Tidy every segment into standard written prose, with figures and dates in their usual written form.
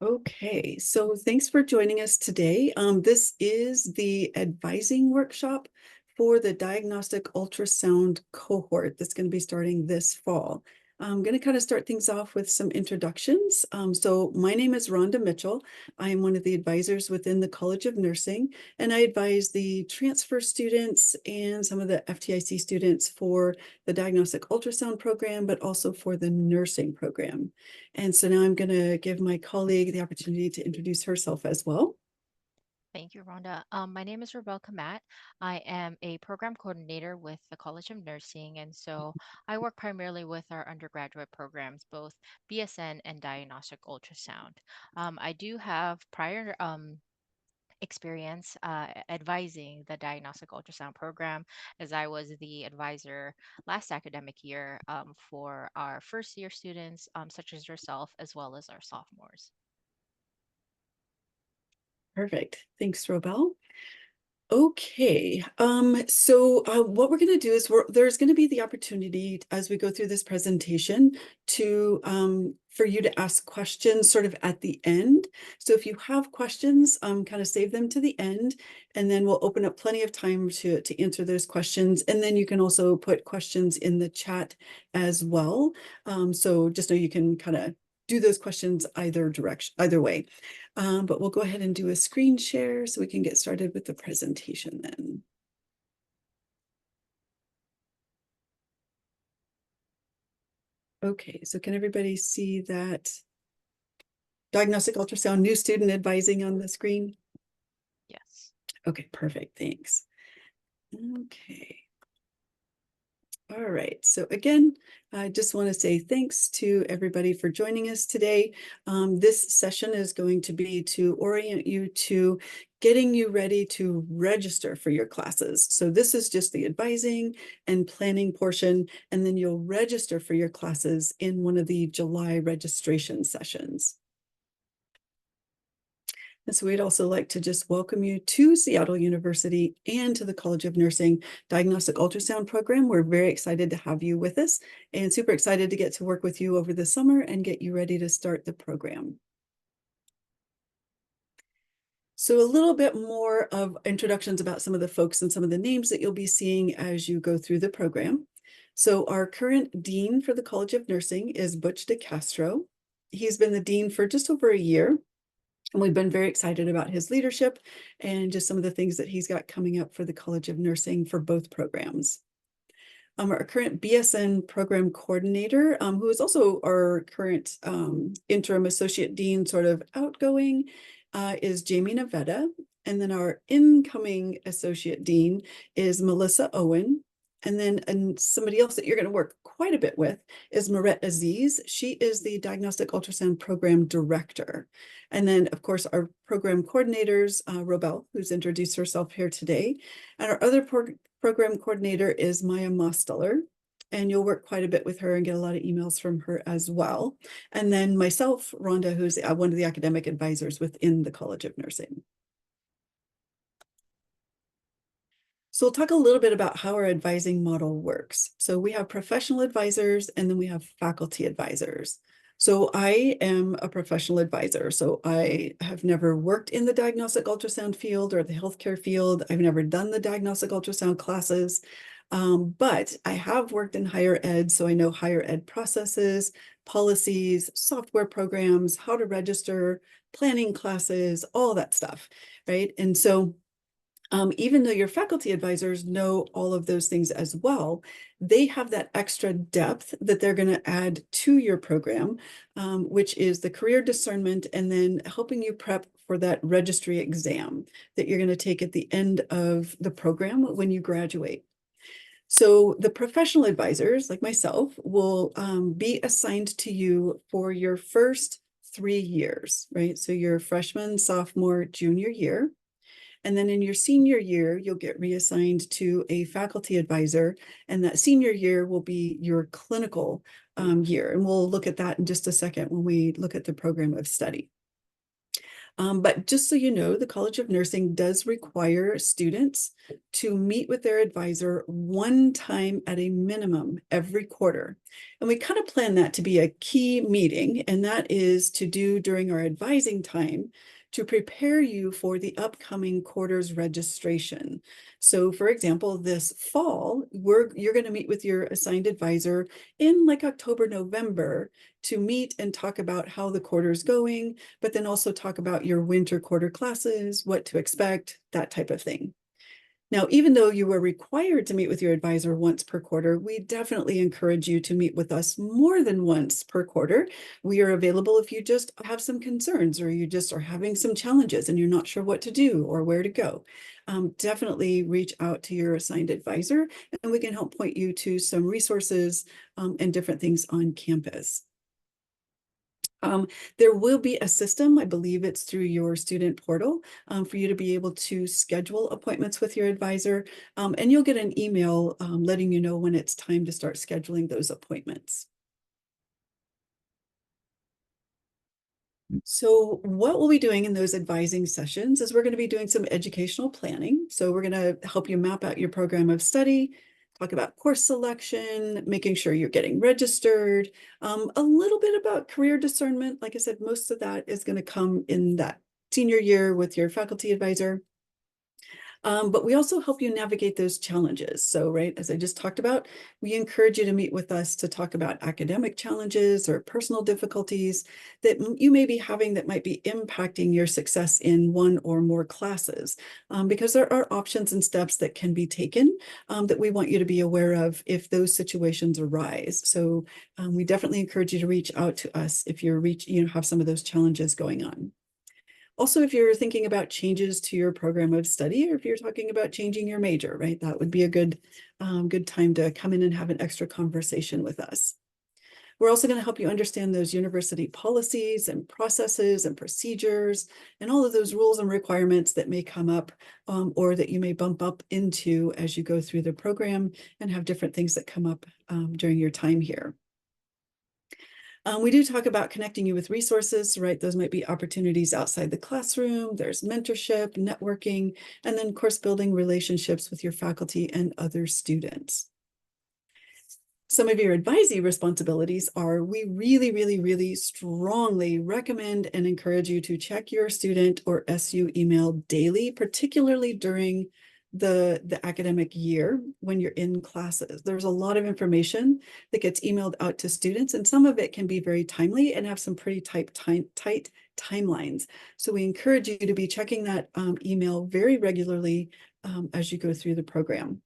Okay, so thanks for joining us today. This is the advising workshop for the diagnostic ultrasound cohort that's going to be starting this fall. I'm going to kind of start things off with some introductions. So my name is Rhonda Mitchell. I am one of the advisors within the College of Nursing, and I advise the transfer students and some of the FTIC students for the diagnostic ultrasound program, but also for the nursing program. And so now I'm going to give my colleague the opportunity to introduce herself as well. Thank you, Rhonda. My name is Rebecca Matt. I am a program coordinator with the College of Nursing, and so I work primarily with our undergraduate programs, both BSN and diagnostic ultrasound. I do have prior experience advising the diagnostic ultrasound program, as I was the advisor last academic year for our first year students, such as yourself, as well as our sophomores. Perfect. Thanks, Robel. Okay, so what we're going to do is there's going to be the opportunity as we go through this presentation to for you to ask questions sort of at the end. So if you have questions, kind of save them to the end, and then we'll open up plenty of time to answer those questions. And then you can also put questions in the chat as well. So just know you can kind of do those questions either direction, either way. But we'll go ahead and do a screen share so we can get started with the presentation then. Okay, so can everybody see that diagnostic ultrasound new student advising on the screen? Yes. Okay, perfect, thanks. Okay. All right, so again, I just want to say thanks to everybody for joining us today. This session is going to be to orient you to getting you ready to register for your classes. So this is just the advising and planning portion, and then you'll register for your classes in one of the July registration sessions. And so we'd also like to just welcome you to Seattle University and to the College of Nursing Diagnostic Ultrasound program. We're very excited to have you with us and super excited to get to work with you over the summer and get you ready to start the program. So a little bit more of introductions about some of the folks and some of the names that you'll be seeing as you go through the program. So our current dean for the College of Nursing is Butch DeCastro. He's been the dean for just over a year. And we've been very excited about his leadership and just some of the things that he's got coming up for the College of Nursing for both programs. Our current BSN program coordinator, who is also our current interim associate dean, sort of outgoing, is Jamie Navetta. And then our incoming associate dean is Melissa Owen. And then somebody else that you're going to work quite a bit with is Maret Aziz. She is the Diagnostic Ultrasound Program Director. And then, of course, our program coordinators, Robel, who's introduced herself here today. And our other program coordinator is Maya Mosteller. And you'll work quite a bit with her and get a lot of emails from her as well. And then myself, Rhonda, who's one of the academic advisors within the College of Nursing. So we'll talk a little bit about how our advising model works. So we have professional advisors and then we have faculty advisors. So I am a professional advisor. So I have never worked in the diagnostic ultrasound field or the healthcare field. I've never done the diagnostic ultrasound classes, but I have worked in higher ed. So I know higher ed processes, policies, software programs, how to register, planning classes, all that stuff, right? And so even though your faculty advisors know all of those things as well, they have that extra depth that they're going to add to your program, which is the career discernment and then helping you prep for that registry exam that you're going to take at the end of the program when you graduate. So the professional advisors, like myself, will be assigned to you for your first 3 years, right? So your freshman, sophomore, junior year. And then in your senior year, you'll get reassigned to a faculty advisor, and that senior year will be your clinical year. And we'll look at that in just a second when we look at the program of study. But just so you know, the College of Nursing does require students to meet with their advisor one time at a minimum every quarter. And we kind of plan that to be a key meeting, and that is to do during our advising time to prepare you for the upcoming quarter's registration. So for example, this fall, you're going to meet with your assigned advisor in like October, November to meet and talk about how the quarter's going, but then also talk about your winter quarter classes, what to expect, that type of thing. Now, even though you are required to meet with your advisor once per quarter, we definitely encourage you to meet with us more than once per quarter. We are available if you just have some concerns or you just are having some challenges and you're not sure what to do or where to go. Definitely reach out to your assigned advisor and we can help point you to some resources and different things on campus. Um, there will be a system, I believe it's through your student portal, for you to be able to schedule appointments with your advisor, and you'll get an email letting you know when it's time to start scheduling those appointments. So what we'll be doing in those advising sessions is we're going to be doing some educational planning. So we're going to help you map out your program of study, talk about course selection, making sure you're getting registered, a little bit about career discernment. Like I said, most of that is going to come in that senior year with your faculty advisor. But we also help you navigate those challenges. So, right, as I just talked about, we encourage you to meet with us to talk about academic challenges or personal difficulties that you may be having that might be impacting your success in one or more classes, because there are options and steps that can be taken that we want you to be aware of if those situations arise. So we definitely encourage you to reach out to us if you have some of those challenges going on. Also, if you're thinking about changes to your program of study, or if you're talking about changing your major, right, that would be a good time to come in and have an extra conversation with us. We're also going to help you understand those university policies and processes and procedures and all of those rules and requirements that may come up or that you may bump up into as you go through the program and have different things that come up during your time here. We do talk about connecting you with resources, right? Those might be opportunities outside the classroom. There's mentorship, networking, and then, of course, building relationships with your faculty and other students. Some of your advising responsibilities are we really, really, really strongly recommend and encourage you to check your student or SU email daily, particularly during the academic year when you're in classes. There's a lot of information that gets emailed out to students, and some of it can be very timely and have some pretty tight timelines. So we encourage you to be checking that email very regularly as you go through the program.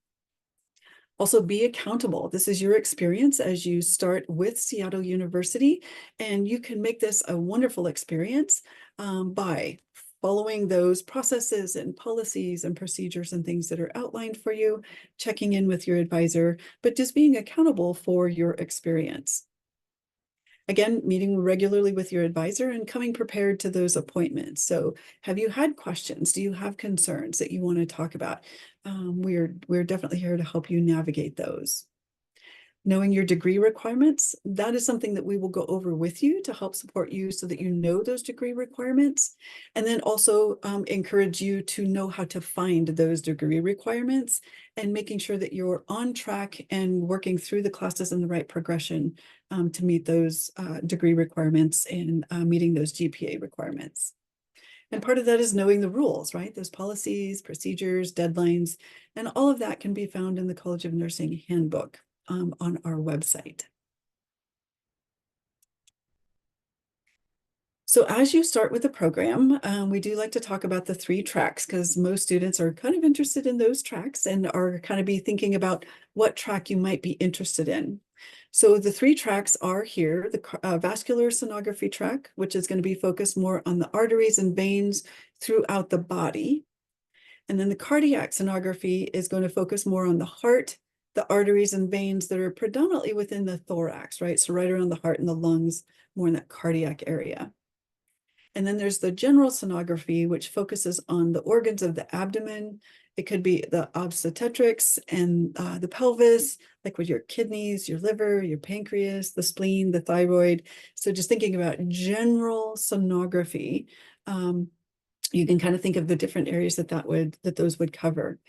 Also, be accountable. This is your experience as you start with Seattle University, and you can make this a wonderful experience by following those processes and policies and procedures and things that are outlined for you, checking in with your advisor, but just being accountable for your experience. Again, meeting regularly with your advisor and coming prepared to those appointments. So have you had questions? Do you have concerns that you want to talk about? We're definitely here to help you navigate those. Knowing your degree requirements, that is something that we will go over with you to help support you so that you know those degree requirements. And then also encourage you to know how to find those degree requirements and making sure that you're on track and working through the classes in the right progression to meet those degree requirements and meeting those GPA requirements. And part of that is knowing the rules, right? Those policies, procedures, deadlines, and all of that can be found in the College of Nursing handbook on our website. So as you start with the program, we do like to talk about the 3 tracks because most students are kind of interested in those tracks and are kind of be thinking about what track you might be interested in. So the 3 tracks are here, the vascular sonography track, which is going to be focused more on the arteries and veins throughout the body. And then the cardiac sonography is going to focus more on the heart, the arteries and veins that are predominantly within the thorax, right? So right around the heart and the lungs, more in that cardiac area. And then there's the general sonography, which focuses on the organs of the abdomen. It could be the obstetrics and the pelvis, like with your kidneys, your liver, your pancreas, the spleen, the thyroid. So just thinking about general sonography You can kind of think of the different areas that those would cover.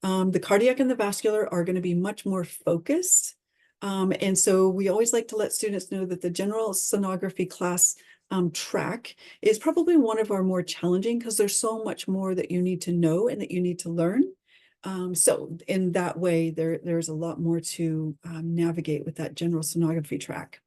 The cardiac and the vascular are going to be much more focused. And so we always like to let students know that the general sonography class track is probably one of our more challenging because there's so much more that you need to know and that you need to learn. So in that way, there's a lot more to navigate with that general sonography track.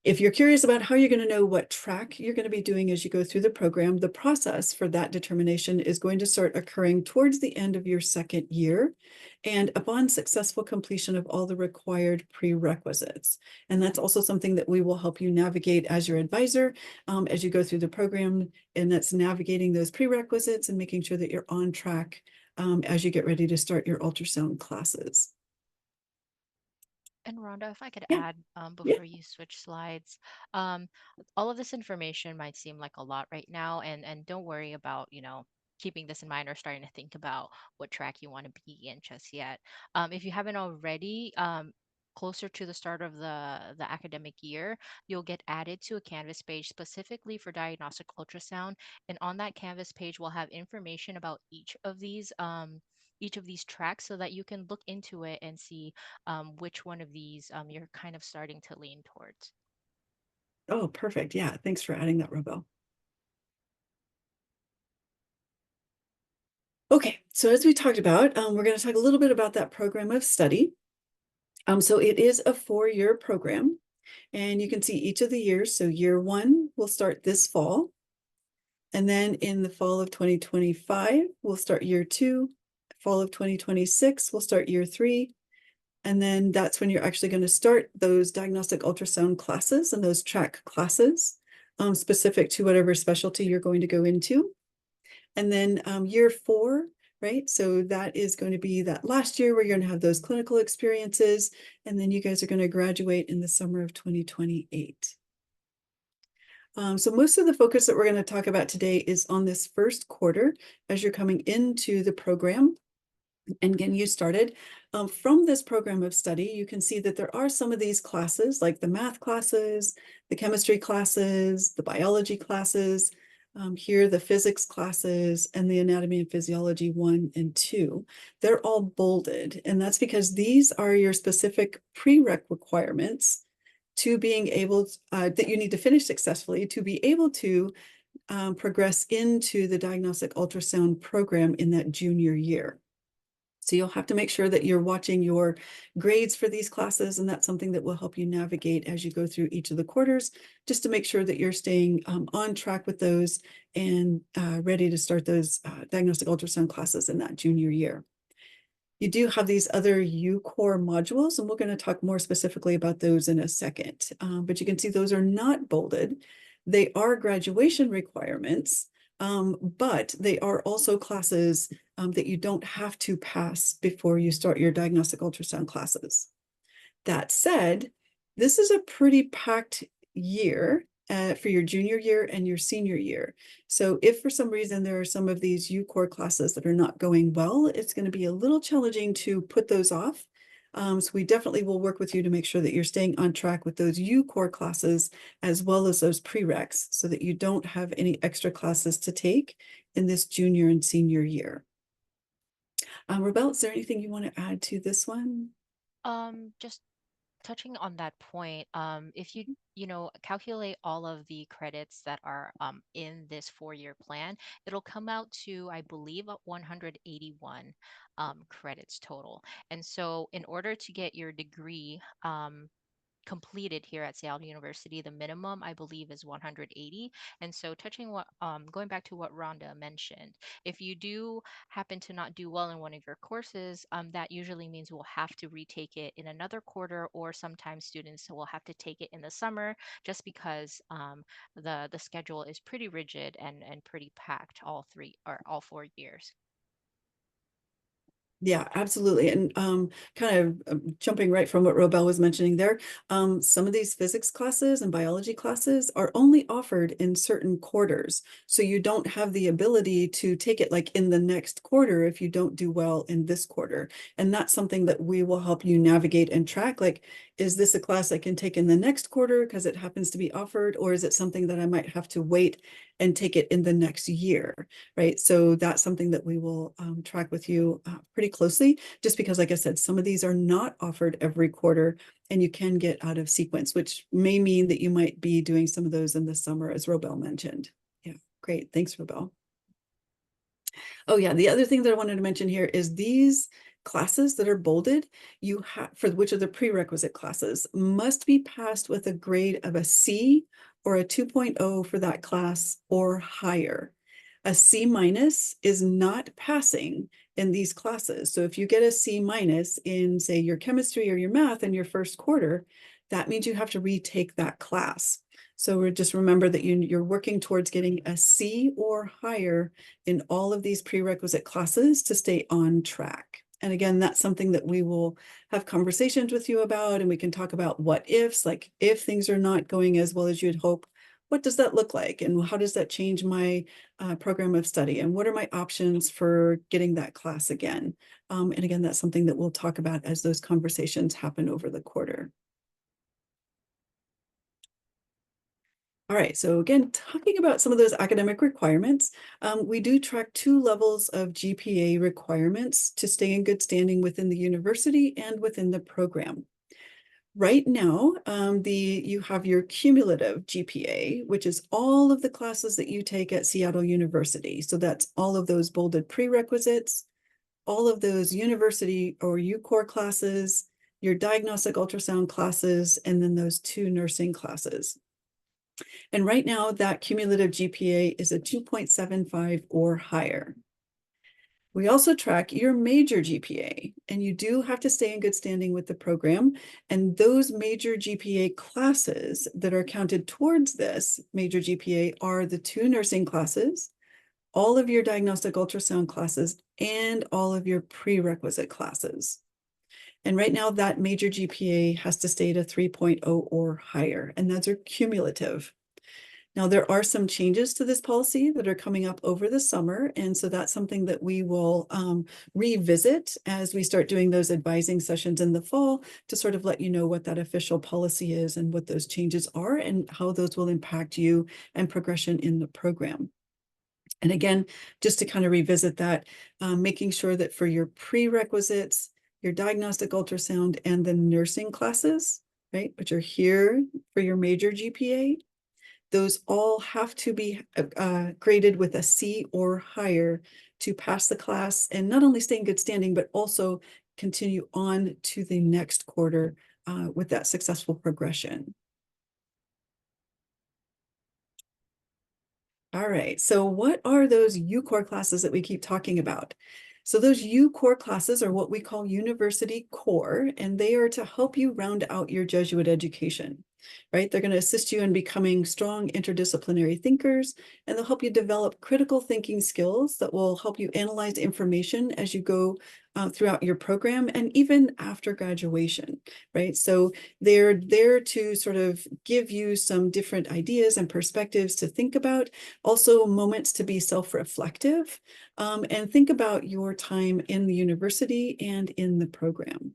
If you're curious about how you're going to know what track you're going to be doing as you go through the program, the process for that determination is going to start occurring towards the end of your second year and upon successful completion of all the required prerequisites. And that's also something that we will help you navigate as your advisor as you go through the program. And that's navigating those prerequisites and making sure that you're on track as you get ready to start your ultrasound classes. And Rhonda, if I could Yeah, add yeah. before you switch slides, um, all of this information might seem like a lot right now, and don't worry about, keeping this in mind or starting to think about what track you want to be in just yet. If you haven't already, closer to the start of the academic year, you'll get added to a Canvas page specifically for diagnostic ultrasound, and on that Canvas page, we'll have information about each of these tracks so that you can look into it and see which one of these you're kind of starting to lean towards. Oh, perfect. Yeah, thanks for adding that, Robo. Okay, so as we talked about, we're going to talk a little bit about that program of study. So it is a 4-year program, and you can see each of the years. So year 1 will start this fall, and then in the fall of 2025, we'll start year 2. Fall of 2026, we'll start year 3, and then that's when you're actually going to start those diagnostic ultrasound classes and those track classes specific to whatever specialty you're going to go into. And then year 4, right? So that is going to be that last year where you're going to have those clinical experiences. And then you guys are going to graduate in the summer of 2028. So most of the focus that we're going to talk about today is on this first quarter as you're coming into the program and getting you started. From this program of study, you can see that there are some of these classes, like the math classes, the chemistry classes, the biology classes, here the physics classes, and the anatomy and physiology 1 and 2. They're all bolded, and that's because these are your specific prereq requirements to being able that you need to finish successfully to be able to progress into the diagnostic ultrasound program in that junior year. So you'll have to make sure that you're watching your grades for these classes, and that's something that will help you navigate as you go through each of the quarters, just to make sure that you're staying on track with those and ready to start those diagnostic ultrasound classes in that junior year. You do have these other U-Core modules, and we're going to talk more specifically about those in a second. But you can see those are not bolded. They are graduation requirements, but they are also classes that you don't have to pass before you start your diagnostic ultrasound classes. That said, this is a pretty packed year for your junior year and your senior year. So if for some reason there are some of these U-Core classes that are not going well, it's going to be a little challenging to put those off. So we definitely will work with you to make sure that you're staying on track with those U-Core classes as well as those prereqs so that you don't have any extra classes to take in this junior and senior year. Rebel, is there anything you want to add to this one? Just touching on that point, if you calculate all of the credits that are in this 4-year plan, it'll come out to, I believe, 181 credits total. And so, in order to get your degree completed here at Seattle University, the minimum I believe is 180. And so going back to what Rhonda mentioned, if you do happen to not do well in one of your courses, that usually means we'll have to retake it in another quarter, or sometimes students will have to take it in the summer just because the schedule is pretty rigid and pretty packed all 4 years. Yeah, absolutely. And kind of jumping right from what Robel was mentioning there, some of these physics classes and biology classes are only offered in certain quarters. So you don't have the ability to take it like in the next quarter if you don't do well in this quarter. And that's something that we will help you navigate and track. Like, is this a class I can take in the next quarter because it happens to be offered, or is it something that I might have to wait and take it in the next year, right? So that's something that we will track with you pretty closely, just because, like I said, some of these are not offered every quarter and you can get out of sequence, which may mean that you might be doing some of those in the summer, as Robel mentioned. Yeah, great. Thanks, Robel. Oh yeah, the other thing that I wanted to mention here is these classes that are bolded, you have, for which are the prerequisite classes, must be passed with a grade of a C or a 2.0 for that class or higher. A C minus is not passing in these classes. So if you get a C minus in, say, your chemistry or your math in your first quarter, that means you have to retake that class. So just remember that you're working towards getting a C or higher in all of these prerequisite classes to stay on track. And again, that's something that we will have conversations with you about, and we can talk about what ifs, like if things are not going as well as you'd hope, what does that look like? And how does that change my program of study? And what are my options for getting that class again? And again, that's something that we'll talk about as those conversations happen over the quarter. All right, so again, talking about some of those academic requirements, we do track 2 levels of GPA requirements to stay in good standing within the university and within the program. Right now, you have your cumulative GPA, which is all of the classes that you take at Seattle University. So that's all of those bolded prerequisites, all of those university or UCOR classes, your diagnostic ultrasound classes, and then those 2 nursing classes. And right now, that cumulative GPA is a 2.75 or higher. We also track your major GPA, and you do have to stay in good standing with the program. And those major GPA classes that are counted towards this major GPA are the 2 nursing classes, all of your diagnostic ultrasound classes, and all of your prerequisite classes. And right now, that major GPA has to stay at a 3.0 or higher, and those are cumulative. Now, there are some changes to this policy that are coming up over the summer, and so that's something that we will revisit as we start doing those advising sessions in the fall to sort of let you know what that official policy is and what those changes are and how those will impact you and progression in the program. And again, just to kind of revisit that, making sure that for your prerequisites, your diagnostic ultrasound and the nursing classes, right, which are here for your major GPA, those all have to be graded with a C or higher to pass the class and not only stay in good standing, but also continue on to the next quarter with that successful progression. All right, so what are those UCOR classes that we keep talking about? So those UCOR classes are what we call University Core, and they are to help you round out your Jesuit education, right? They're going to assist you in becoming strong interdisciplinary thinkers, and they'll help you develop critical thinking skills that will help you analyze information as you go throughout your program and even after graduation, right? So they're there to sort of give you some different ideas and perspectives to think about, also moments to be self-reflective, and think about your time in the university and in the program.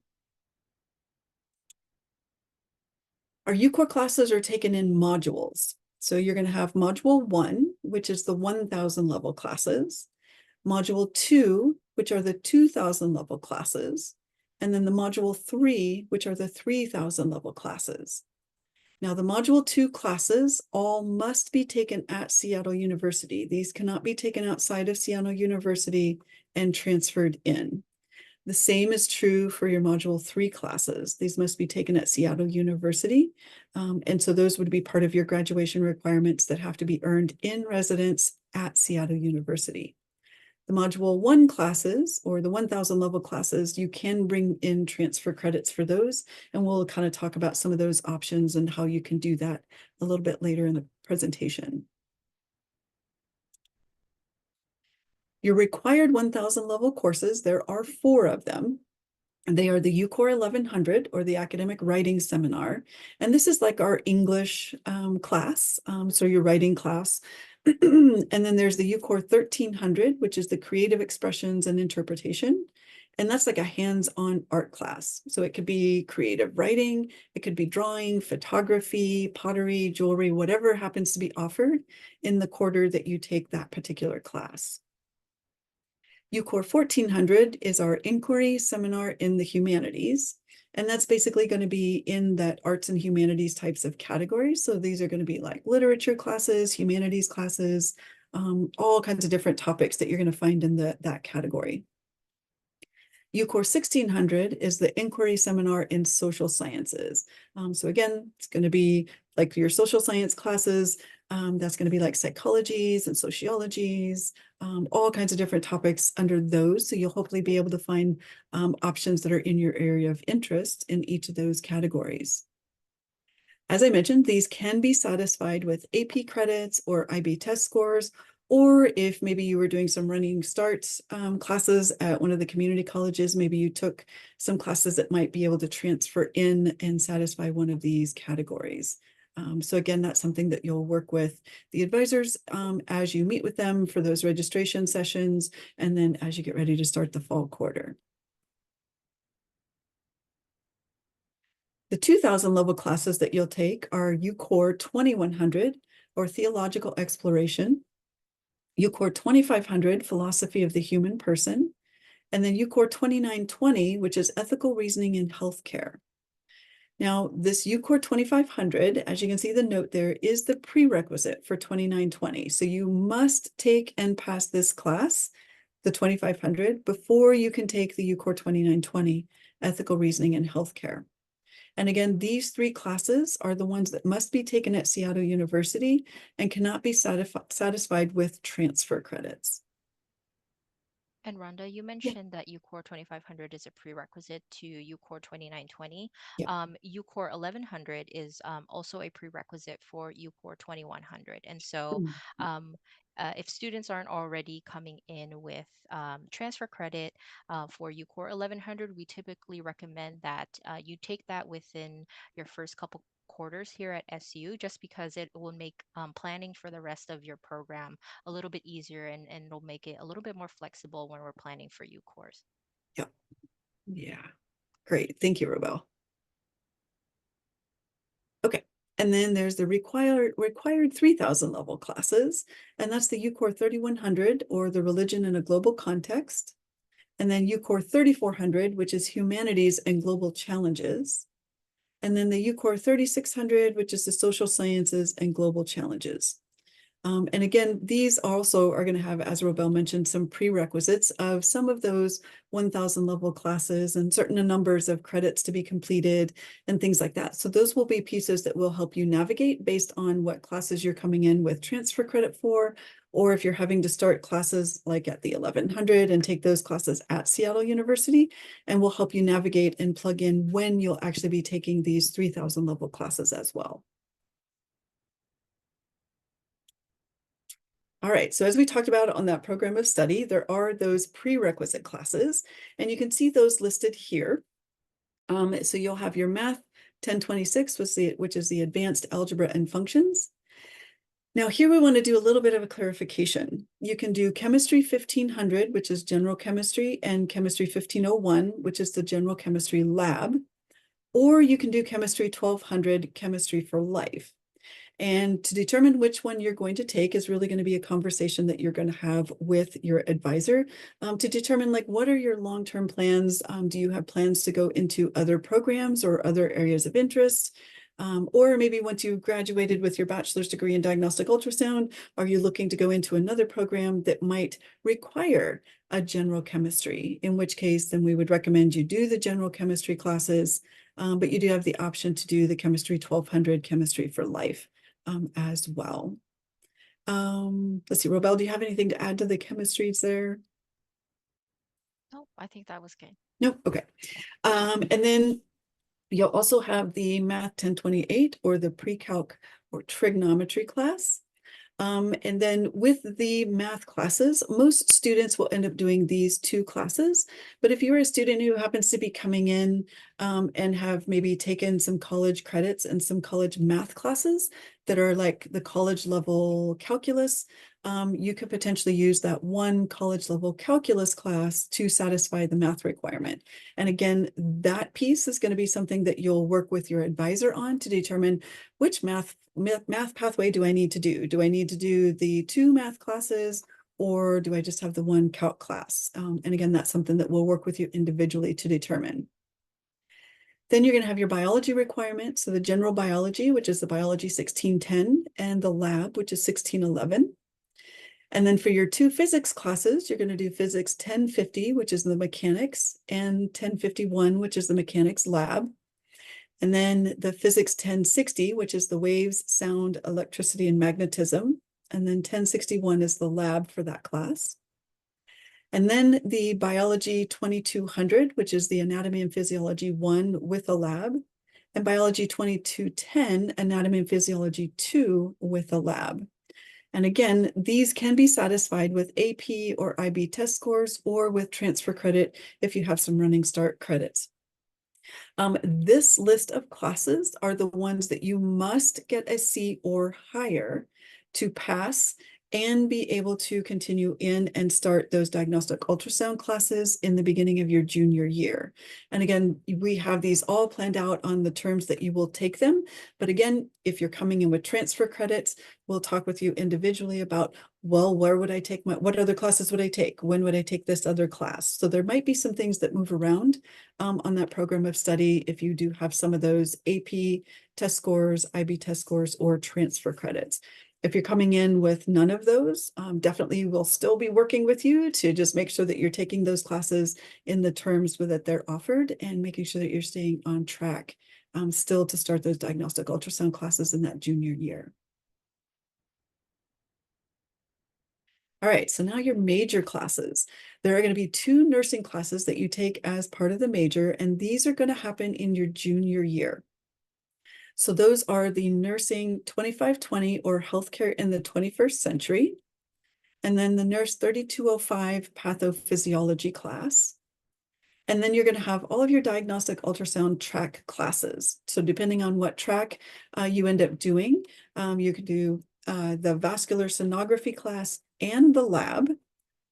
Our UCOR classes are taken in modules. So you're going to have module 1, which is the 1,000 level classes, module 2, which are the 2,000 level classes, and then the module 3, which are the 3,000 level classes. Now, the module 2 classes all must be taken at Seattle University. These cannot be taken outside of Seattle University and transferred in. The same is true for your module 3 classes. These must be taken at Seattle University. And so those would be part of your graduation requirements that have to be earned in residence at Seattle University. The module 1 classes, or the 1,000 level classes, you can bring in transfer credits for those. And we'll kind of talk about some of those options and how you can do that a little bit later in the presentation. Your required 1,000 level courses, there are 4 of them. And they are the UCOR 1100, or the Academic Writing Seminar. And this is like our English class, so your writing class. And then there's the UCOR 1300, which is the Creative Expressions and Interpretation. And that's like a hands-on art class. So it could be creative writing, it could be drawing, photography, pottery, jewelry, whatever happens to be offered in the quarter that you take that particular class. UCOR 1400 is our inquiry seminar in the humanities. And that's basically going to be in that arts and humanities types of categories. So these are going to be like literature classes, humanities classes, all kinds of different topics that you're going to find in that category. UCOR 1600 is the inquiry seminar in social sciences. So again, it's going to be like your social science classes. That's going to be like psychologies and sociologies, all kinds of different topics under those. So you'll hopefully be able to find options that are in your area of interest in each of those categories. As I mentioned, these can be satisfied with AP credits or IB test scores, or if maybe you were doing some running start classes at one of the community colleges, maybe you took some classes that might be able to transfer in and satisfy one of these categories. So again, that's something that you'll work with the advisors as you meet with them for those registration sessions, and then as you get ready to start the fall quarter. The 2000 level classes that you'll take are UCOR 2100 or Theological Exploration, UCOR 2500 Philosophy of the Human Person, and then UCOR 2920, which is Ethical Reasoning in Healthcare. Now, this UCOR 2500, as you can see the note there, is the prerequisite for 2920. So you must take and pass this class, the 2500, before you can take the UCOR 2920, Ethical Reasoning in Healthcare. And again, these three classes are the ones that must be taken at Seattle University and cannot be satisfied with transfer credits. And Rhonda, you Yeah. mentioned that UCOR 2500 is a prerequisite to UCOR 2920. Yeah. UCOR 1100 is also a prerequisite for UCOR 2100. And so Mm. um, if students aren't already coming in with transfer credit for UCOR 1100, we typically recommend that you take that within your first couple quarters here at SU, just because it will make planning for the rest of your program a little bit easier, and it'll make it a little bit more flexible when we're planning for U course. Yeah. Yeah. Great. Thank you, Robel. Okay. And then there's the required 3000 level classes, and that's the UCOR 3100 or the Religion in a Global Context. And then UCOR 3400, which is Humanities and Global Challenges. And then the UCOR 3600, which is the Social Sciences and Global Challenges. And again, these also are going to have, as Robel mentioned, some prerequisites of some of those 1000 level classes and certain numbers of credits to be completed and things like that. So those will be pieces that will help you navigate based on what classes you're coming in with transfer credit for, or if you're having to start classes like at the 1100 and take those classes at Seattle University, and will help you navigate and plug in when you'll actually be taking these 3000 level classes as well. All right, so as we talked about on that program of study, there are those prerequisite classes, and you can see those listed here. So you'll have your Math 1026, which is the Advanced Algebra and Functions. Now here we want to do a little bit of a clarification. You can do Chemistry 1500, which is General Chemistry, and Chemistry 1501, which is the General Chemistry Lab, or you can do Chemistry 1200, Chemistry for Life. And to determine which one you're going to take is really going to be a conversation that you're going to have with your advisor to determine like what are your long-term plans? Do you have plans to go into other programs or other areas of interest? Or maybe once you graduated with your bachelor's degree in diagnostic ultrasound, are you looking to go into another program that might require a general chemistry? In which case, then we would recommend you do the general chemistry classes, but you do have the option to do the Chemistry 1200 Chemistry for Life as well. Let's see, Robel, do you have anything to add to the chemistries there? Oh, I think that was good. No? Okay. And then you'll also have the Math 1028 or the Pre-Calc or Trigonometry class. And then with the math classes, most students will end up doing these two classes. But if you're a student who happens to be coming in and have maybe taken some college credits and some college math classes that are like the college level calculus, you could potentially use that one college level calculus class to satisfy the math requirement. And again, that piece is going to be something that you'll work with your advisor on to determine which math pathway do I need to do? Do I need to do the 2 math classes, or do I just have the one calc class? And again, that's something that we'll work with you individually to determine. Then you're going to have your biology requirements. So the general biology, which is the biology 1610, and the lab, which is 1611. And then for your 2 physics classes, you're going to do physics 1050, which is the mechanics, and 1051, which is the mechanics lab. And then the physics 1060, which is the waves, sound, electricity, and magnetism. And then 1061 is the lab for that class. And then the biology 2200, which is the anatomy and physiology 1 with a lab. And biology 2210, anatomy and physiology 2 with a lab. And again, these can be satisfied with AP or IB test scores or with transfer credit if you have some running start credits. This list of classes are the ones that you must get a C or higher to pass and be able to continue in and start those diagnostic ultrasound classes in the beginning of your junior year. And again, we have these all planned out on the terms that you will take them. But again, if you're coming in with transfer credits, we'll talk with you individually about, well, where would I take what other classes would I take? When would I take this other class? So there might be some things that move around on that program of study if you do have some of those AP test scores, IB test scores, or transfer credits. If you're coming in with none of those, definitely we'll still be working with you to just make sure that you're taking those classes in the terms that they're offered and making sure that you're staying on track still to start those diagnostic ultrasound classes in that junior year. All right, so now your major classes. There are going to be 2 nursing classes that you take as part of the major, and these are going to happen in your junior year. So those are the nursing 2520 or healthcare in the 21st century, and then the nurse 3205 pathophysiology class. And then you're going to have all of your diagnostic ultrasound track classes. So depending on what track you end up doing, you could do the vascular sonography class and the lab,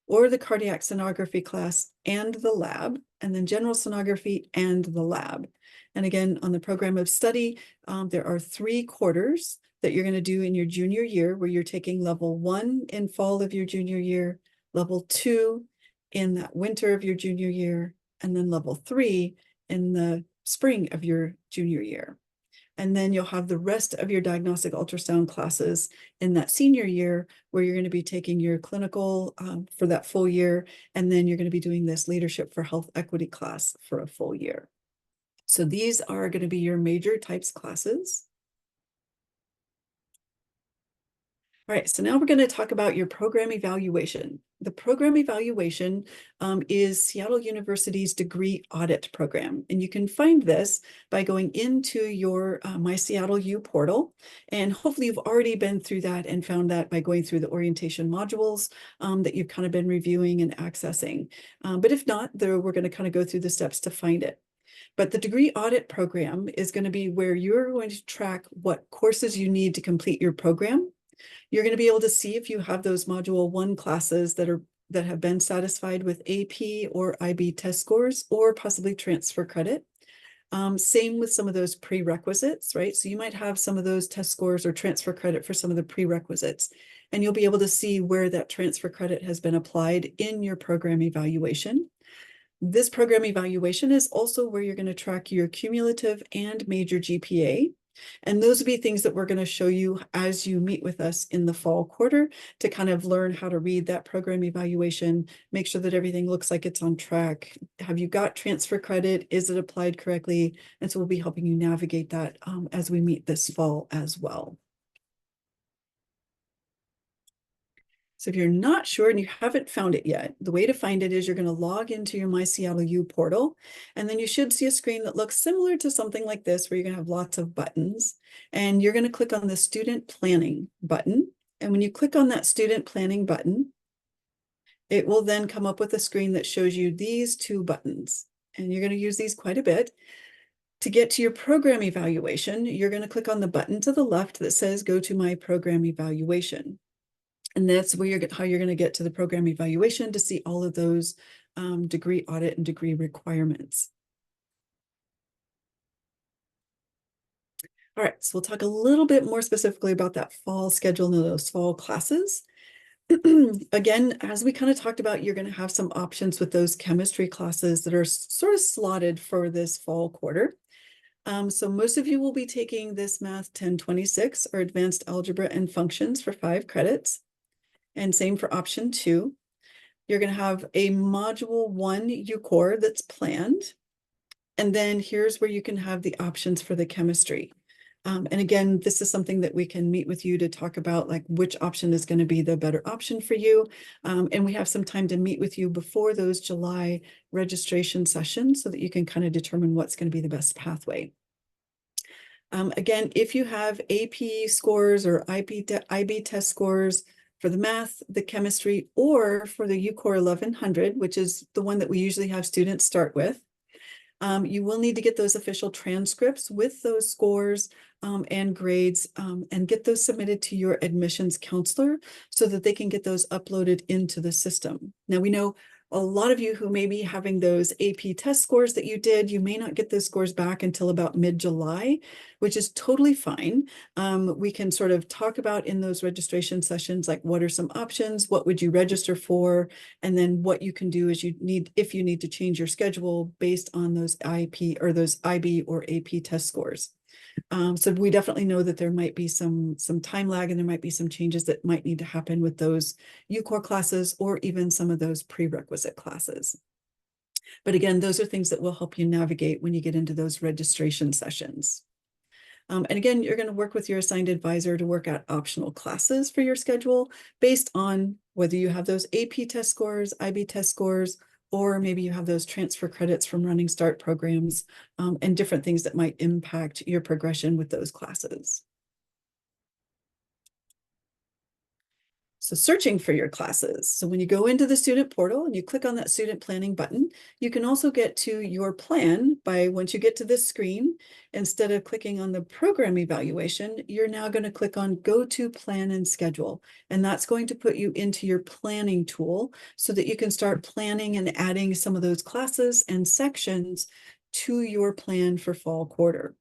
or the cardiac sonography class and the lab, and then general sonography and the lab. And again, on the program of study, there are 3 quarters that you're going to do in your junior year, where you're taking level 1 in fall of your junior year, level 2 in that winter of your junior year, and then level 3 in the spring of your junior year. And then you'll have the rest of your diagnostic ultrasound classes in that senior year, where you're going to be taking your clinical for that full year. And then you're going to be doing this leadership for health equity class for a full year. So these are going to be your major types classes. All right, so now we're going to talk about your program evaluation. The program evaluation is Seattle University's degree audit program. And you can find this by going into your My Seattle U portal. And hopefully you've already been through that and found that by going through the orientation modules that you've kind of been reviewing and accessing. But if not, we're going to kind of go through the steps to find it. But the degree audit program is going to be where you're going to track what courses you need to complete your program. You're going to be able to see if you have those module 1 classes that have been satisfied with AP or IB test scores, or possibly transfer credit. Same with some of those prerequisites, right? So you might have some of those test scores or transfer credit for some of the prerequisites, and you'll be able to see where that transfer credit has been applied in your program evaluation. This program evaluation is also where you're going to track your cumulative and major GPA. And those will be things that we're going to show you as you meet with us in the fall quarter to kind of learn how to read that program evaluation, make sure that everything looks like it's on track. Have you got transfer credit? Is it applied correctly? And so we'll be helping you navigate that as we meet this fall as well. So if you're not sure and you haven't found it yet, the way to find it is you're going to log into your My Seattle U portal, and then you should see a screen that looks similar to something like this, where you're going to have lots of buttons, and you're going to click on the student planning button. And when you click on that student planning button, it will then come up with a screen that shows you these 2 buttons, and you're going to use these quite a bit. To get to your program evaluation, you're going to click on the button to the left that says go to my program evaluation. And that's where how you're going to get to the program evaluation to see all of those degree audit and degree requirements. All right, so we'll talk a little bit more specifically about that fall schedule and those fall classes. Again, as we kind of talked about, you're going to have some options with those chemistry classes that are sort of slotted for this fall quarter. So most of you will be taking this Math 1026 or Advanced Algebra and Functions for 5 credits. And same for option 2. You're going to have a module 1 UCore that's planned. And then here's where you can have the options for the chemistry. And again, this is something that we can meet with you to talk about, like which option is going to be the better option for you. And we have some time to meet with you before those July registration sessions so that you can kind of determine what's going to be the best pathway. Again, if you have AP scores or IB test scores for the math, the chemistry, or for the UCore 1100, which is the one that we usually have students start with, you will need to get those official transcripts with those scores and grades and get those submitted to your admissions counselor so that they can get those uploaded into the system. Now, we know a lot of you who may be having those AP test scores that you did, you may not get those scores back until about mid-July, which is totally fine. We can sort of talk about in those registration sessions, like what are some options, what would you register for, and then what you can do is if you need to change your schedule based on those IP or those IB or AP test scores. So we definitely know that there might be some time lag and there might be some changes that might need to happen with those UCore classes or even some of those prerequisite classes. But again, those are things that will help you navigate when you get into those registration sessions. And again, you're going to work with your assigned advisor to work out optional classes for your schedule based on whether you have those AP test scores, IB test scores, or maybe you have those transfer credits from Running Start programs and different things that might impact your progression with those classes. So searching for your classes. So when you go into the student portal and you click on that student planning button, you can also get to your plan by once you get to this screen, instead of clicking on the program evaluation, you're now going to click on go to plan and schedule. And that's going to put you into your planning tool so that you can start planning and adding some of those classes and sections to your plan for fall quarter.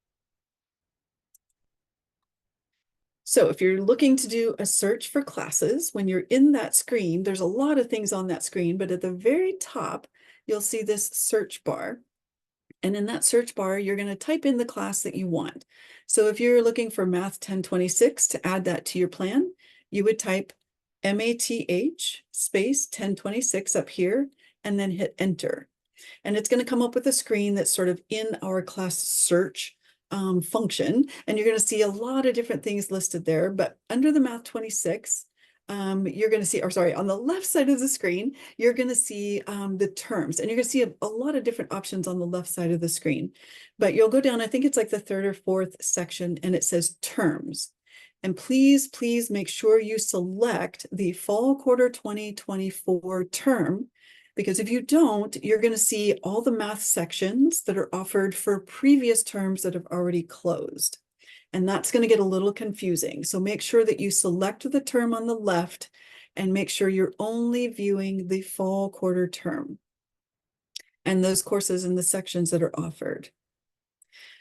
So if you're looking to do a search for classes, when you're in that screen, there's a lot of things on that screen, but at the very top, you'll see this search bar. And in that search bar, you're going to type in the class that you want. So if you're looking for Math 1026 to add that to your plan, you would type MATH space 1026 up here and then hit enter. And it's going to come up with a screen that's sort of in our class search function. And you're going to see a lot of different things listed there. But under the Math 26, you're going to see, or sorry, on the left side of the screen, you're going to see the terms. And you're going to see a lot of different options on the left side of the screen. But you'll go down, I think it's like the 3rd or 4th section, and it says terms. And please, please make sure you select the fall quarter 2024 term, because if you don't, you're going to see all the math sections that are offered for previous terms that have already closed. And that's going to get a little confusing. So make sure that you select the term on the left and make sure you're only viewing the fall quarter term and those courses and the sections that are offered.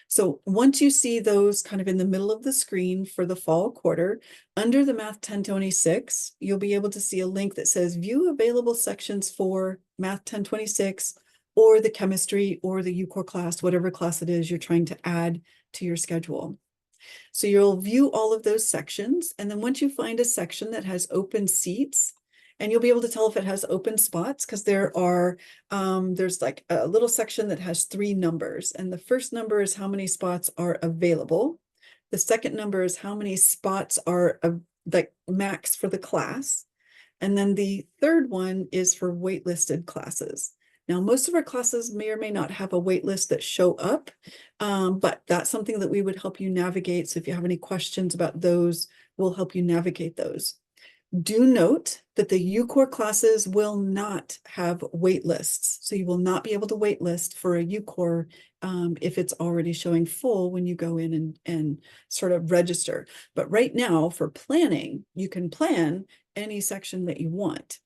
So once you see those kind of in the middle of the screen for the fall quarter, under the Math 1026, you'll be able to see a link that says view available sections for Math 1026 or the chemistry or the UCore class, whatever class it is you're trying to add to your schedule. So you'll view all of those sections. And then once you find a section that has open seats, and you'll be able to tell if it has open spots because there's like a little section that has 3 numbers. And the first number is how many spots are available. The second number is how many spots are like max for the class. And then the third one is for waitlisted classes. Now, most of our classes may or may not have a wait list that show up, but that's something that we would help you navigate. So if you have any questions about those, we'll help you navigate those. Do note that the UCORE classes will not have wait lists. So you will not be able to wait list for a UCORE if it's already showing full when you go in and sort of register. But right now for planning, you can plan any section that you want.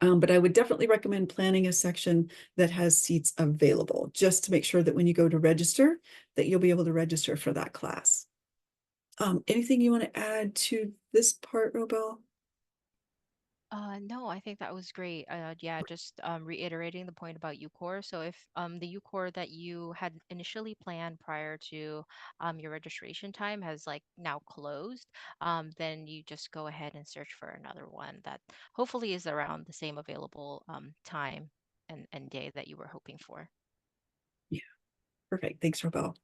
But I would definitely recommend planning a section that has seats available, just to make sure that when you go to register, that you'll be able to register for that class. Anything you want to add to this part, Robel? No, I think that was great. Yeah, just reiterating the point about UCORE. So if the UCORE that you had initially planned prior to your registration time has like now closed, then you just go ahead and search for another one that hopefully is around the same available time and day that you were hoping for. Yeah, perfect. Thanks, Robel.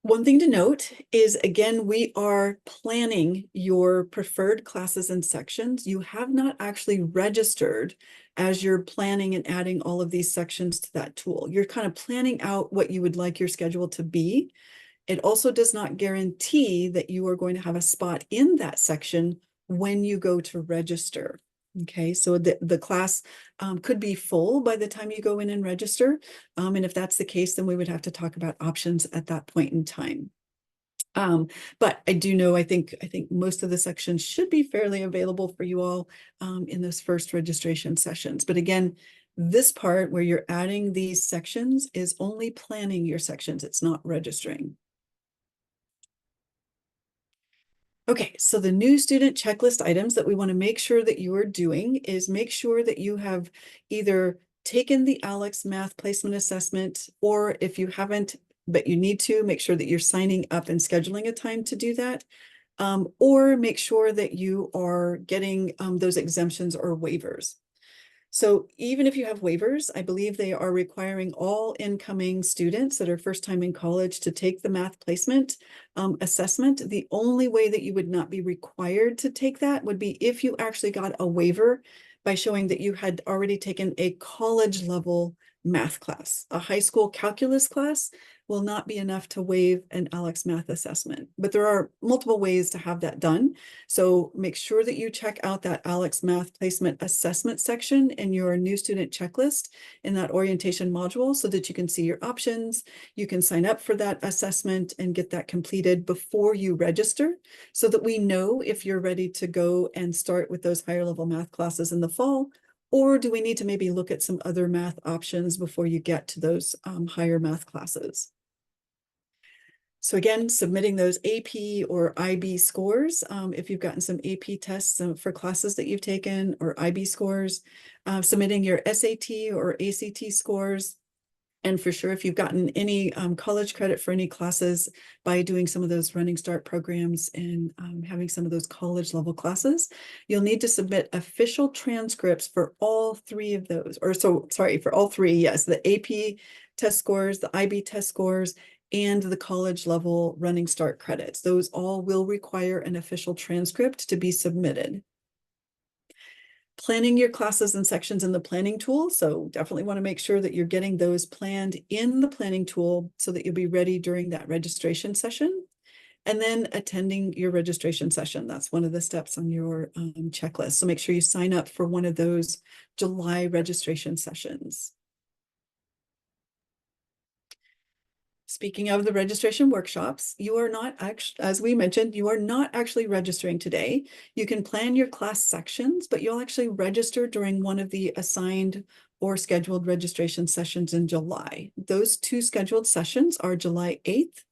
One thing to note is, again, we are planning your preferred classes and sections. You have not actually registered as you're planning and adding all of these sections to that tool. You're kind of planning out what you would like your schedule to be. It also does not guarantee that you are going to have a spot in that section when you go to register. Okay, so the class could be full by the time you go in and register. And if that's the case, then we would have to talk about options at that point in time. But I do know, I think most of the sections should be fairly available for you all in those first registration sessions. But again, this part where you're adding these sections is only planning your sections. It's not registering. Okay, so the new student checklist items that we want to make sure that you are doing is make sure that you have either taken the ALEX Math Placement Assessment, or if you haven't, but you need to, make sure that you're signing up and scheduling a time to do that. Or make sure that you are getting those exemptions or waivers. So even if you have waivers, I believe they are requiring all incoming students that are first time in college to take the math placement assessment. The only way that you would not be required to take that would be if you actually got a waiver by showing that you had already taken a college level math class. A high school calculus class will not be enough to waive an ALEX math assessment, but there are multiple ways to have that done. So make sure that you check out that ALEX Math Placement Assessment section in your new student checklist in that orientation module so that you can see your options. You can sign up for that assessment and get that completed before you register so that we know if you're ready to go and start with those higher level math classes in the fall, or do we need to maybe look at some other math options before you get to those higher math classes. So again, submitting those AP or IB scores, if you've gotten some AP tests for classes that you've taken, or IB scores, submitting your SAT or ACT scores, and for sure, if you've gotten any college credit for any classes by doing some of those running start programs and having some of those college level classes, you'll need to submit official transcripts for all three of those, or so, sorry, for all three, yes, the AP test scores, the IB test scores, and the college level running start credits. Those all will require an official transcript to be submitted. Planning your classes and sections in the planning tool. So definitely want to make sure that you're getting those planned in the planning tool so that you'll be ready during that registration session. And then attending your registration session. That's one of the steps on your checklist. So make sure you sign up for one of those July registration sessions. Speaking of the registration workshops, you are not actually, as we mentioned, you are not actually registering today. You can plan your class sections, but you'll actually register during one of the assigned or scheduled registration sessions in July. Those two scheduled sessions are July 8th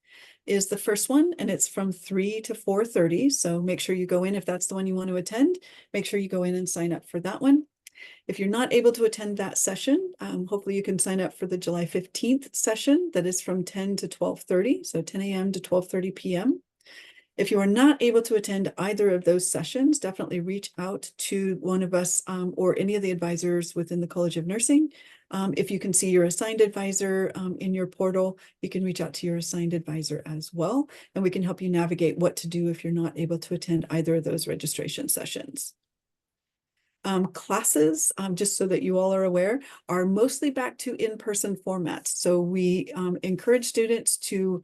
is the first one, and it's from 3 to 4:30. So make sure you go in if that's the one you want to attend. Make sure you go in and sign up for that one. If you're not able to attend that session, hopefully you can sign up for the July 15th session that is from 10 to 12:30, so 10 a.m. to 12:30 p.m. If you are not able to attend either of those sessions, definitely reach out to one of us or any of the advisors within the College of Nursing. If you can see your assigned advisor in your portal, you can reach out to your assigned advisor as well, and we can help you navigate what to do if you're not able to attend either of those registration sessions. Classes, just so that you all are aware, are mostly back to in-person formats. So we encourage students to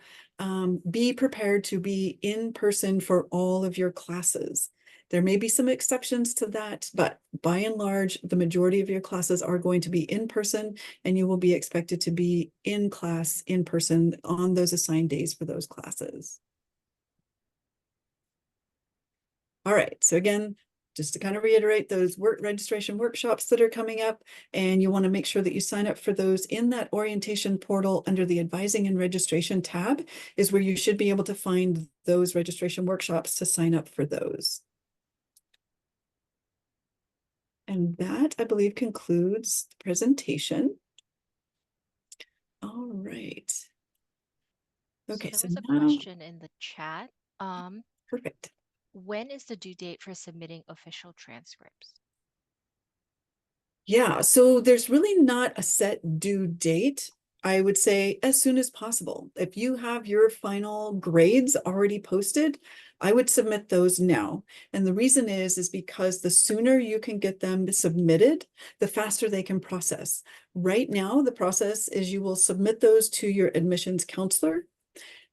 be prepared to be in person for all of your classes. There may be some exceptions to that, but by and large, the majority of your classes are going to be in person, and you will be expected to be in class in person on those assigned days for those classes. All right, so again, just to kind of reiterate those work registration workshops that are coming up, and you want to make sure that you sign up for those in that orientation portal under the advising and registration tab is where you should be able to find those registration workshops to sign up for those. And that, I believe, concludes the presentation. All right. So Okay, there so was a now, question in the chat. perfect. When is the due date for submitting official transcripts? Yeah, so there's really not a set due date. I would say as soon as possible. If you have your final grades already posted, I would submit those now. And the reason is because the sooner you can get them submitted, the faster they can process. Right now, the process is you will submit those to your admissions counselor.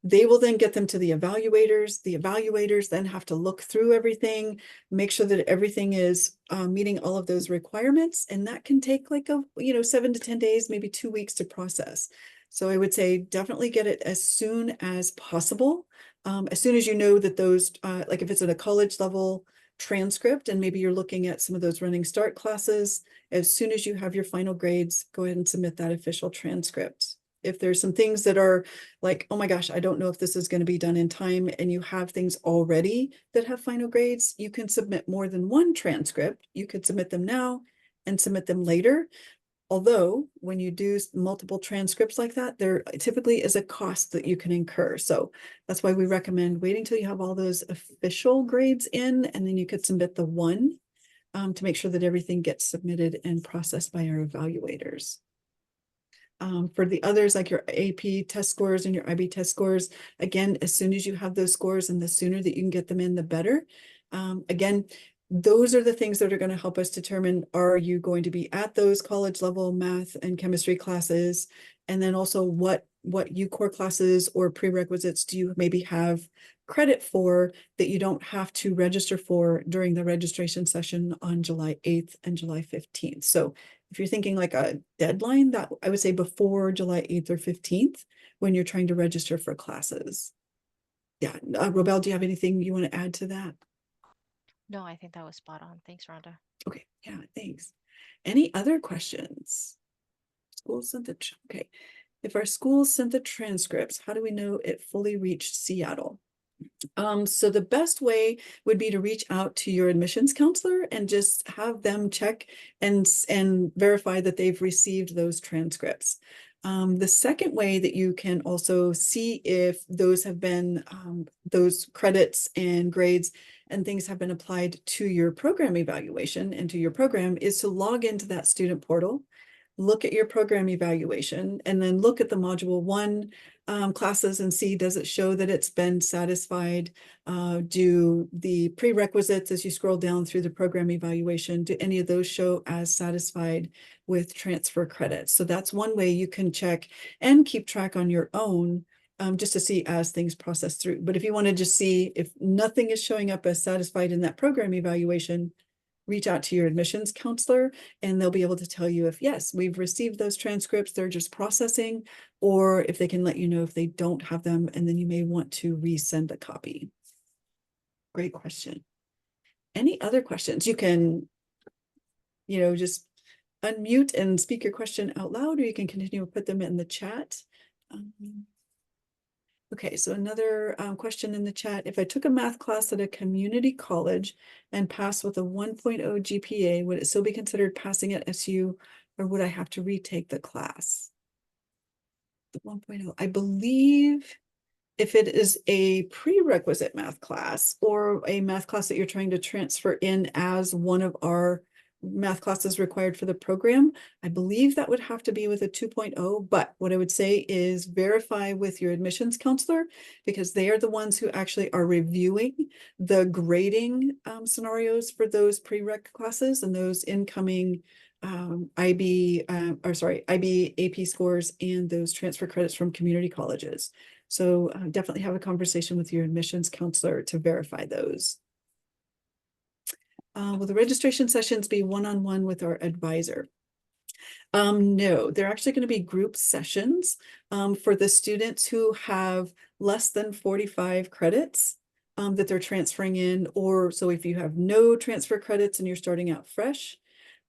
They will then get them to the evaluators. The evaluators then have to look through everything, make sure that everything is meeting all of those requirements. And that can take like 7 to 10 days, maybe 2 weeks to process. So I would say definitely get it as soon as possible. As soon as you know that those, like if it's at a college level transcript and maybe you're looking at some of those running start classes, as soon as you have your final grades, go ahead and submit that official transcript. If there's some things that are like, oh my gosh, I don't know if this is going to be done in time, and you have things already that have final grades, you can submit more than one transcript. You could submit them now and submit them later. Although when you do multiple transcripts like that, there typically is a cost that you can incur. So that's why we recommend waiting till you have all those official grades in, and then you could submit the one to make sure that everything gets submitted and processed by our evaluators. For the others, like your AP test scores and your IB test scores, again, as soon as you have those scores and the sooner that you can get them in, the better. Again, those are the things that are going to help us determine, are you going to be at those college level math and chemistry classes? And then also what UCORE classes or prerequisites do you maybe have credit for that you don't have to register for during the registration session on July 8th and July 15th. So if you're thinking like a deadline, that I would say before July 8th or 15th when you're trying to register for classes. Yeah, Robel, do you have anything you want to add to that? No, I think that was spot on. Thanks, Rhonda. Okay, yeah, thanks. Any other questions? Schools sent the, okay. If our schools sent the transcripts, how do we know it fully reached Seattle? So the best way would be to reach out to your admissions counselor and just have them check and verify that they've received those transcripts. The second way that you can also see if those have been, those credits and grades and things have been applied to your program evaluation and to your program is to log into that student portal, look at your program evaluation, and then look at the module 1 classes and see, does it show that it's been satisfied? Do the prerequisites as you scroll down through the program evaluation, do any of those show as satisfied with transfer credits? So that's one way you can check and keep track on your own, just to see as things process through. But if you want to just see if nothing is showing up as satisfied in that program evaluation, reach out to your admissions counselor and they'll be able to tell you if, yes, we've received those transcripts, they're just processing, or if they can let you know if they don't have them, and then you may want to resend a copy. Great question. Any other questions? You can, just unmute and speak your question out loud, or you can continue to put them in the chat. Okay, so another question in the chat. If I took a math class at a community college and passed with a 1.0 GPA, would it still be considered passing at SU, or would I have to retake the class? The 1.0, I believe if it is a prerequisite math class or a math class that you're trying to transfer in as one of our math classes required for the program, I believe that would have to be with a 2.0. But what I would say is verify with your admissions counselor, because they are the ones who actually are reviewing the grading scenarios for those prereq classes and those incoming IB, IB AP scores and those transfer credits from community colleges. So definitely have a conversation with your admissions counselor to verify those. Will the registration sessions be one-on-one with our advisor? No, they're actually going to be group sessions for the students who have less than 45 credits that they're transferring in, or so if you have no transfer credits and you're starting out fresh,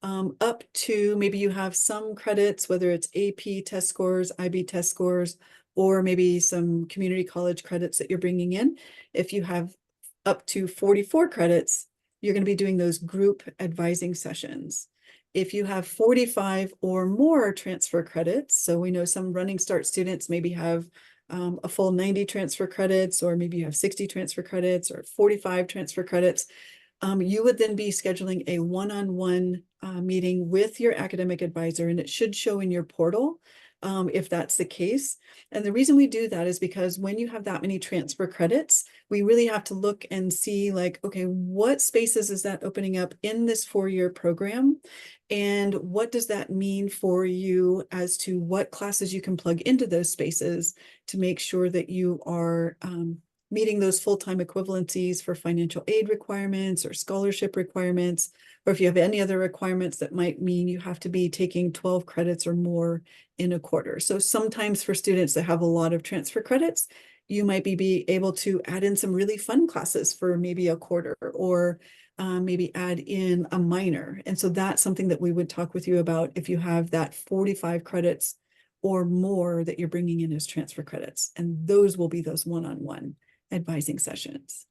up to maybe you have some credits, whether it's AP test scores, IB test scores, or maybe some community college credits that you're bringing in. If you have up to 44 credits, you're going to be doing those group advising sessions. If you have 45 or more transfer credits, so we know some Running Start students maybe have a full 90 transfer credits, or maybe you have 60 transfer credits or 45 transfer credits, you would then be scheduling a one-on-one meeting with your academic advisor, and it should show in your portal if that's the case. And the reason we do that is because when you have that many transfer credits, we really have to look and see like, okay, what spaces is that opening up in this 4-year program? And what does that mean for you as to what classes you can plug into those spaces to make sure that you are meeting those full-time equivalencies for financial aid requirements or scholarship requirements, or if you have any other requirements that might mean you have to be taking 12 credits or more in a quarter. So sometimes for students that have a lot of transfer credits, you might be able to add in some really fun classes for maybe a quarter, or maybe add in a minor. And so that's something that we would talk with you about if you have that 45 credits or more that you're bringing in as transfer credits. And those will be those one-on-one advising sessions.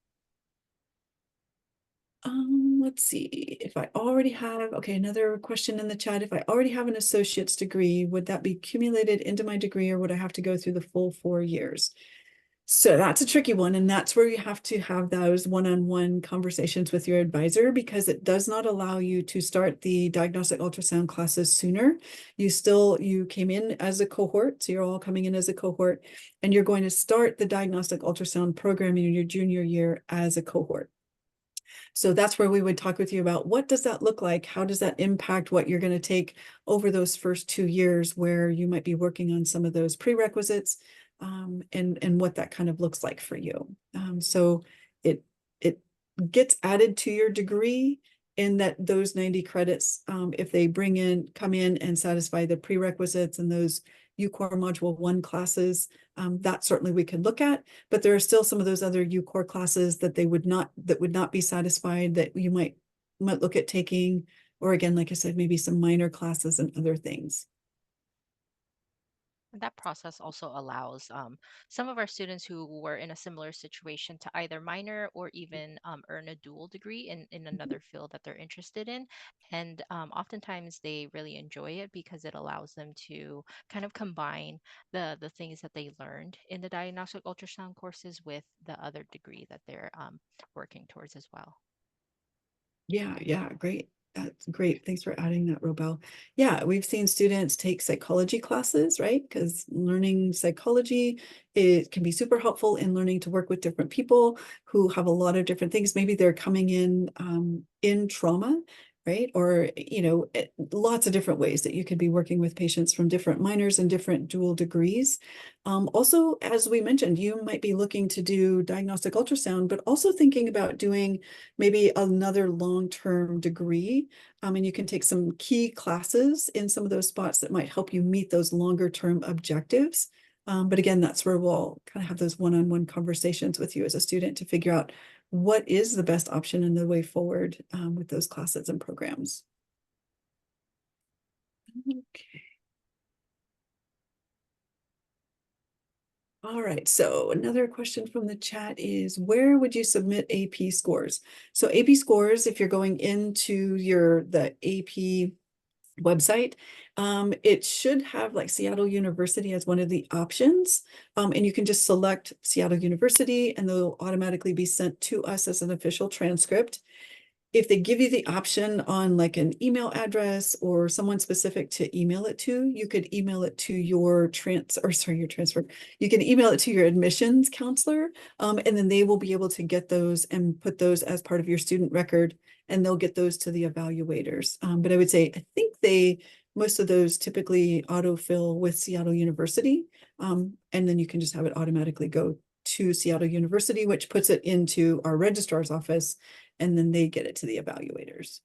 Let's see if I already have, okay, another question in the chat. If I already have an associate's degree, would that be accumulated into my degree, or would I have to go through the full 4 years? So that's a tricky one. And that's where you have to have those one-on-one conversations with your advisor, because it does not allow you to start the diagnostic ultrasound classes sooner. You came in as a cohort, so you're all coming in as a cohort, and you're going to start the diagnostic ultrasound program in your junior year as a cohort. So that's where we would talk with you about what does that look like? How does that impact what you're going to take over those first 2 years, where you might be working on some of those prerequisites, and what that kind of looks like for you. So it gets added to your degree in that those 90 credits, if they come in and satisfy the prerequisites and those UCORE Module 1 classes, that certainly we could look at. But there are still some of those other UCORE classes that would not be satisfied, that you might look at taking, or again, like I said, maybe some minor classes and other things. That process also allows some of our students who were in a similar situation to either minor or even earn a dual degree in another field that they're interested in. And oftentimes they really enjoy it because it allows them to kind of combine the things that they learned in the diagnostic ultrasound courses with the other degree that they're working towards as well. Yeah, great. That's great. Thanks for adding that, Robel. Yeah, we've seen students take psychology classes, right? Because learning psychology, it can be super helpful in learning to work with different people who have a lot of different things. Maybe they're coming in trauma, right? Or, lots of different ways that you could be working with patients from different minors and different dual degrees. Also, as we mentioned, you might be looking to do diagnostic ultrasound, but also thinking about doing maybe another long-term degree. And you can take some key classes in some of those spots that might help you meet those longer-term objectives. But again, that's where we'll kind of have those one-on-one conversations with you as a student to figure out what is the best option and the way forward with those classes and programs. Okay. All right, so another question from the chat is, where would you submit AP scores? So AP scores, if you're going into the AP website, it should have like Seattle University as one of the options. And you can just select Seattle University and they'll automatically be sent to us as an official transcript. If they give you the option on like an email address or someone specific to email it to, you could email it to your transfer. You can email it to your admissions counselor, and then they will be able to get those and put those as part of your student record, and they'll get those to the evaluators. But I would say, I think most of those typically autofill with Seattle University, and then you can just have it automatically go to Seattle University, which puts it into our registrar's office, and then they get it to the evaluators.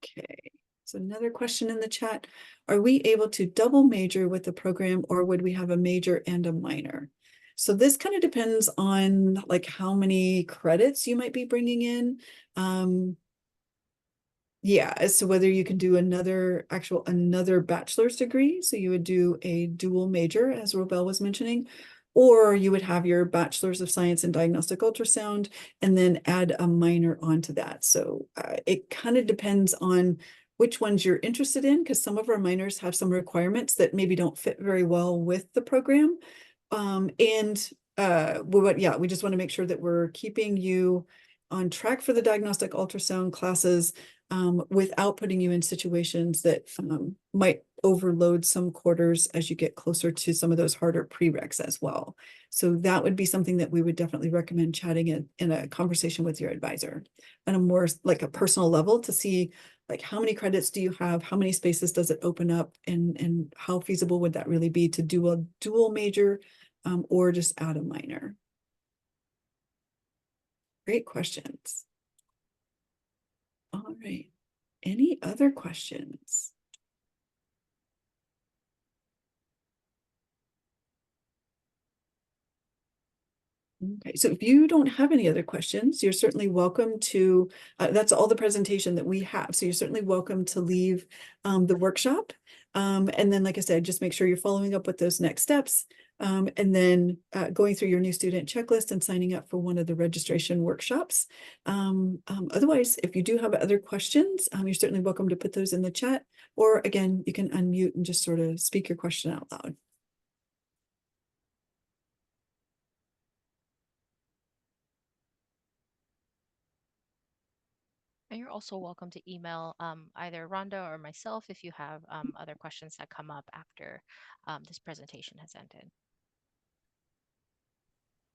Okay, so another question in the chat. Are we able to double major with the program, or would we have a major and a minor? So this kind of depends on like how many credits you might be bringing in. Yeah, as to whether you can do another bachelor's degree. So you would do a dual major, as Robel was mentioning, or you would have your bachelor's of science in diagnostic ultrasound and then add a minor onto that. So it kind of depends on which ones you're interested in, because some of our minors have some requirements that maybe don't fit very well with the program. We just want to make sure that we're keeping you on track for the diagnostic ultrasound classes, without putting you in situations that might overload some quarters as you get closer to some of those harder prereqs as well. So that would be something that we would definitely recommend chatting in a conversation with your advisor on a more like a personal level to see like how many credits do you have, how many spaces does it open up, and how feasible would that really be to do a dual major, or just add a minor. Great questions. All right. Any other questions? Okay, so if you don't have any other questions, you're certainly welcome to, that's all the presentation that we have. So you're certainly welcome to leave the workshop. And then, like I said, just make sure you're following up with those next steps. And then going through your new student checklist and signing up for one of the registration workshops. Otherwise, if you do have other questions, you're certainly welcome to put those in the chat. Or again, you can unmute and just sort of speak your question out loud. And you're also welcome to email either Rhonda or myself if you have other questions that come up after this presentation has ended.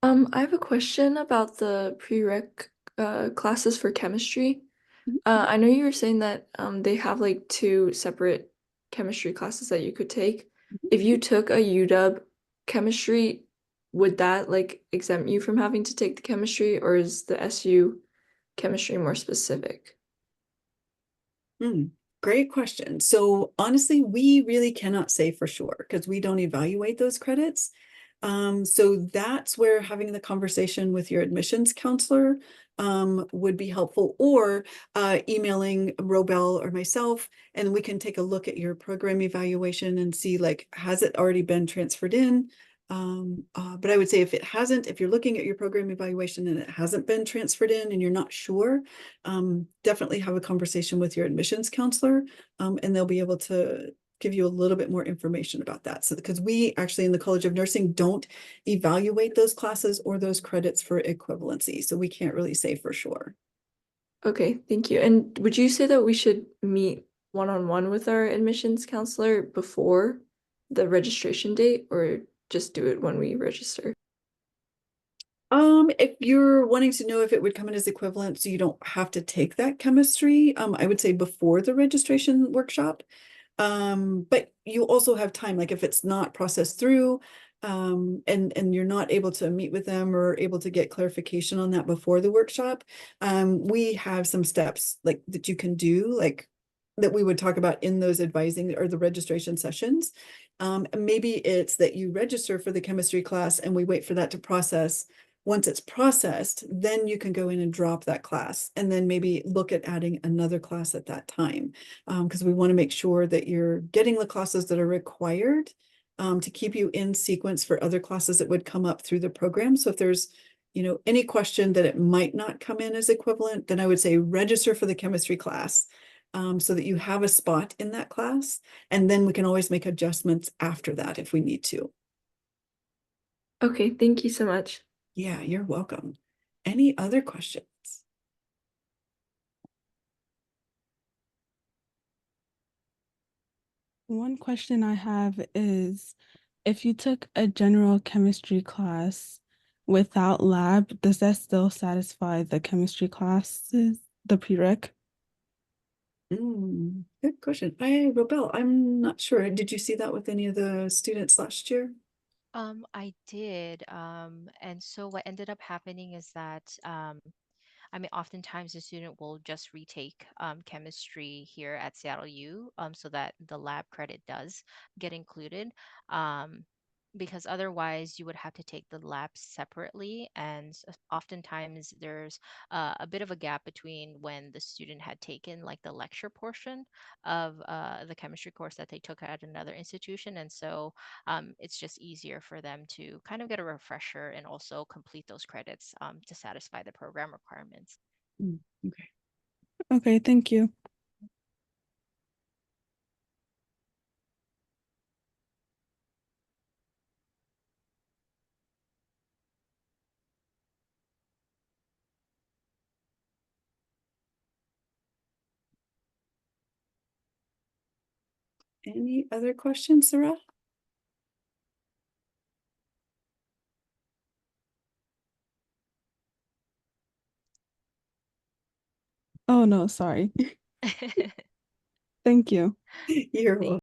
I have a question about the prereq classes for chemistry. I know you were saying that they have like two separate chemistry classes that you could take. If you took a UW chemistry, would that like exempt you from having to take the chemistry, or is the SU chemistry more specific? Great question. So honestly, we really cannot say for sure because we don't evaluate those credits. So that's where having the conversation with your admissions counselor would be helpful, or emailing Robel or myself, and we can take a look at your program evaluation and see like, has it already been transferred in? But I would say if it hasn't, if you're looking at your program evaluation and it hasn't been transferred in and you're not sure, definitely have a conversation with your admissions counselor, and they'll be able to give you a little bit more information about that. So because we actually in the College of Nursing don't evaluate those classes or those credits for equivalency. So we can't really say for sure. Okay, thank you. And would you say that we should meet one-on-one with our admissions counselor before the registration date, or just do it when we register? If you're wanting to know if it would come in as equivalent, so you don't have to take that chemistry, I would say before the registration workshop. But you also have time, like if it's not processed through, and you're not able to meet with them or able to get clarification on that before the workshop, we have some steps like that you can do, like that we would talk about in those advising or the registration sessions. Maybe it's that you register for the chemistry class and we wait for that to process. Once it's processed, then you can go in and drop that class and then maybe look at adding another class at that time. Because we want to make sure that you're getting the classes that are required to keep you in sequence for other classes that would come up through the program. So if there's, any question that it might not come in as equivalent, then I would say register for the chemistry class, so that you have a spot in that class, and then we can always make adjustments after that if we need to. Okay, thank you so much. Yeah, you're welcome. Any other questions? One question I have is, if you took a general chemistry class without lab, does that still satisfy the chemistry classes, the prereq? Good question. Robel, I'm not sure. Did you see that with any of the students last year? I did. And so what ended up happening is that I mean, oftentimes the student will just retake chemistry here at Seattle U, so that the lab credit does get included. Um, because otherwise you would have to take the labs separately, and oftentimes there's a bit of a gap between when the student had taken like the lecture portion of the chemistry course that they took at another institution, and so it's just easier for them to kind of get a refresher and also complete those credits to satisfy the program requirements. Okay. Okay, thank you. Any other questions, Sarah? Oh no, sorry. Thank you. You're welcome.